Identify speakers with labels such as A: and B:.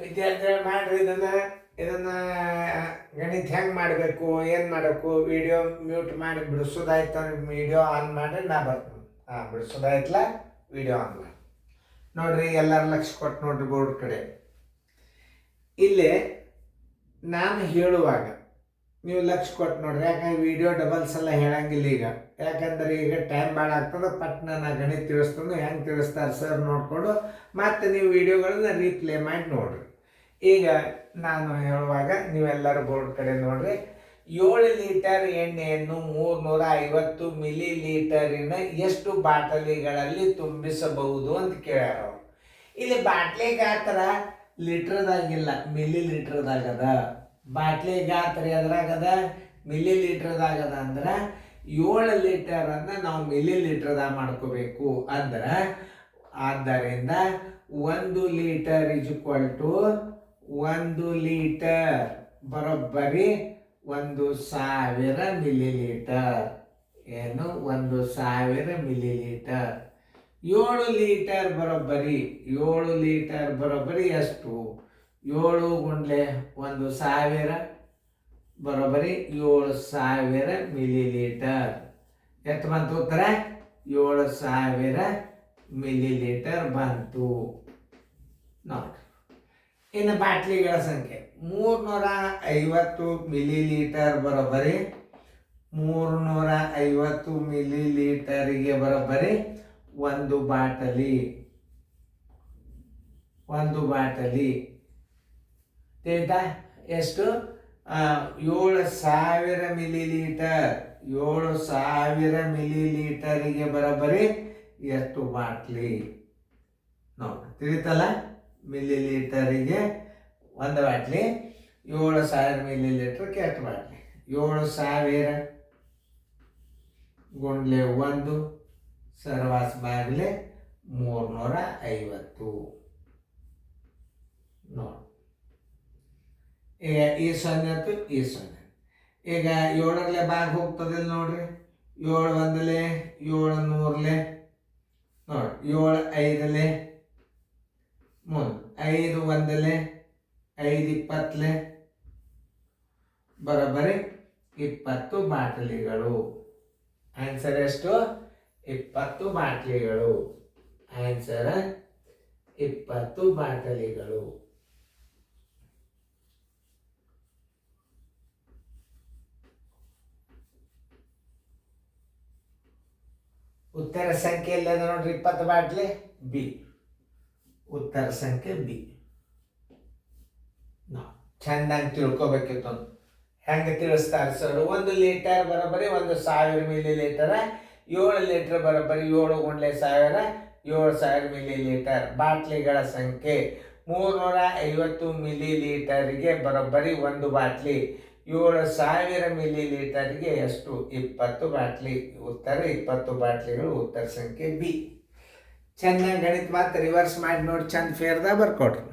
A: ವಿದ್ಯಾರ್ಥಿಗಳು ಮಾಡ್ರಿ ಇದನ್ನ ಗಣಿತ ಹೆಂಗೆ ಮಾಡಬೇಕು ಏನು ಮಾಡಬೇಕು ವಿಡಿಯೋ ಮ್ಯೂಟ್ ಮಾಡಿ ಬಿಡಿಸೋದಾಯ್ತು ವಿಡಿಯೋ ಆನ್ ಮಾಡಿ ನಾ ಬರ್ತೀನಿ. ಬಿಡಿಸೋದಾಯ್ತಲ್ಲ ವಿಡಿಯೋ ಆನ್ ಮಾಡಿ ನೋಡ್ರಿ. ಎಲ್ಲರೂ ಲಕ್ಷ ಕೊಟ್ಟು ನೋಡ್ರಿ ಬೋರ್ಡ್ ಕಡೆ. ಇಲ್ಲಿ ನಾನು ಹೇಳುವಾಗ ನೀವು ಲಕ್ಷ ಕೊಟ್ಟು ನೋಡ್ರಿ. ಯಾಕಂದ್ರೆ ವಿಡಿಯೋ ಡಬಲ್ಸ್ ಎಲ್ಲ ಹೇಳಂಗಿಲ್ಲ ಈಗ. ಯಾಕಂದ್ರೆ ಈಗ ಟೈಮ್ ಭಾಳ ಆಗ್ತದೆ. ಪಟ್ನ ನಾ ಗಣಿತ ತಿಳಿಸ್ತಾನೆ ಹೆಂಗೆ ತಿಳಿಸ್ತಾರೆ ಸರ್ ನೋಡಿಕೊಂಡು ಮತ್ತೆ ನೀವು ವಿಡಿಯೋಗಳನ್ನ ರೀಪ್ಲೇ ಮಾಡಿ ನೋಡ್ರಿ. ಈಗ ನಾನು ಹೇಳುವಾಗ ನೀವೆಲ್ಲರೂ ಬೋರ್ಡ್ ಕಡೆ ನೋಡ್ರಿ. 7 ಲೀಟರ್ ಎಣ್ಣೆಯನ್ನು 350 ಮಿಲಿ ಲೀಟರಿನ ಎಷ್ಟು ಬಾಟಲಿಗಳಲ್ಲಿ ತುಂಬಿಸಬಹುದು ಅಂತ ಕೇಳ್ಯಾರ ಅವರು. ಇಲ್ಲಿ ಬಾಟ್ಲಿ ಗಾತ್ರ ಲೀಟ್ರದಾಗಿಲ್ಲ, ಮಿಲಿ ಲೀಟ್ರದಾಗದ. ಬಾಟ್ಲಿ ಗಾತ್ರ ಎದ್ರಾಗದ, ಮಿಲಿ ಲೀಟ್ರದಾಗದ. ಅಂದ್ರೆ 7 ಲೀಟರನ್ನು ನಾವು ಮಿಲಿ ಲೀಟ್ರದಾಗ ಮಾಡ್ಕೋಬೇಕು. ಅಂದ್ರೆ ಆದ್ದರಿಂದ 1 ಲೀಟರ್ = 1 ಲೀಟರ್ ಬರೋಬ್ಬರಿ 1000 ಮಿಲಿ ಲೀಟರ್. ಏನು 1000 ಮಿಲಿ ಲೀಟರ್. 7 ಲೀಟರ್ ಬರೋಬ್ಬರಿ 7 ಲೀಟರ್ ಬರೋಬ್ಬರಿ ಎಷ್ಟು? 7 ಗುಂಡ್ಲೆ 1000 ಬರೋಬ್ಬರಿ 7000 ಮಿಲಿ ಲೀಟರ್. ಎಷ್ಟು ಬಂತು ಉತ್ತರ? 7000 ಮಿಲಿ ಲೀಟರ್ ಬಂತು ನೋಡಿ. ಇನ್ನು ಬಾಟ್ಲಿಗಳ ಸಂಖ್ಯೆ 350 ಮಿಲಿ ಲೀಟರ್ ಬರೋಬ್ಬರಿ 350 ಮಿಲಿ ಲೀಟರಿಗೆ ಬರೋಬ್ಬರಿ ಒಂದು ಬಾಟಲಿ ತಿಳಿತಾ? ಎಷ್ಟು? 7000 ಮಿಲಿ ಲೀಟರ್. 7000 ಮಿಲಿ ಲೀಟರಿಗೆ ಬರೋಬ್ಬರಿ ಎಷ್ಟು ಬಾಟ್ಲಿ ನೋಡಿ. ತಿಳಿತಲ್ಲ? ಮಿಲಿ ಲೀಟರಿಗೆ ಒಂದು ಬಾಟ್ಲಿ. 7000 ಮಿಲಿ ಲೀಟರ್ಗೆ ಎಷ್ಟು ಬಾಟ್ಲಿ? 7000 ಗುಂಡ್ಲೆ 1 ಸರ್ವಾಸ್ ಬಾಗಿಲೆ 350 ನೋಡಿ. ಈಗ ಈ 0 ಆಯ್ತು, ಈ 0. ಈಗ 7ರಲ್ಲಿ ಬಾಗಿ ಹೋಗ್ತದೆ ನೋಡ್ರಿ. 7 1ಲೆ 7 3ಲೆ ನೋಡಿ. 7 5ಲೆ 3, 5 1ಲೆ 5 20ಲೆ ಬರೋಬ್ಬರಿ 20 ಬಾಟಲಿಗಳು. ಆನ್ಸರ್ ಎಷ್ಟು? 20 ಬಾಟಲಿಗಳು. ಆನ್ಸರ್ 20 ಬಾಟಲಿಗಳು. ಉತ್ತರ ಸಂಖ್ಯೆ ಎಲ್ಲದ ನೋಡ್ರಿ. 20 ಬಾಟ್ಲಿ ಬಿ. ಉತ್ತರ ಸಂಖ್ಯೆ ಬಿ. ನಾವು ಚೆಂದಾಗಿ ತಿಳ್ಕೊಬೇಕಿತ್ತು. ಹೆಂಗೆ ತಿಳಿಸ್ತಾರೆ ಸರ್? 1 ಲೀಟರ್ ಬರೋಬ್ಬರಿ 1000 ಮಿಲಿ ಲೀಟರ್. 7 ಲೀಟರ್ ಬರೋಬ್ಬರಿ 7 ಗುಂಡ್ಲೆ 1000 7000 ಮಿಲಿ ಲೀಟರ್. ಬಾಟ್ಲಿಗಳ ಸಂಖ್ಯೆ 350 ಮಿಲಿ ಲೀಟರ್ಗೆ ಬರೋಬ್ಬರಿ ಒಂದು ಬಾಟ್ಲಿ. 7000 ಮಿಲಿ ಲೀಟರ್ಗೆ ಎಷ್ಟು? 20 ಬಾಟ್ಲಿ. ಉತ್ತರ 20 ಬಾಟ್ಲಿಗಳು. ಉತ್ತರ ಸಂಖ್ಯೆ ಬಿ. ಚೆನ್ನಾಗಿ ಗಣಿತ ಮಾತ್ರ ರಿವರ್ಸ್ ಮಾಡಿ ನೋಡಿ ಚಂದ ಫೇರ್ದಾಗ ಬರ್ಕೊಡ್ರಿ.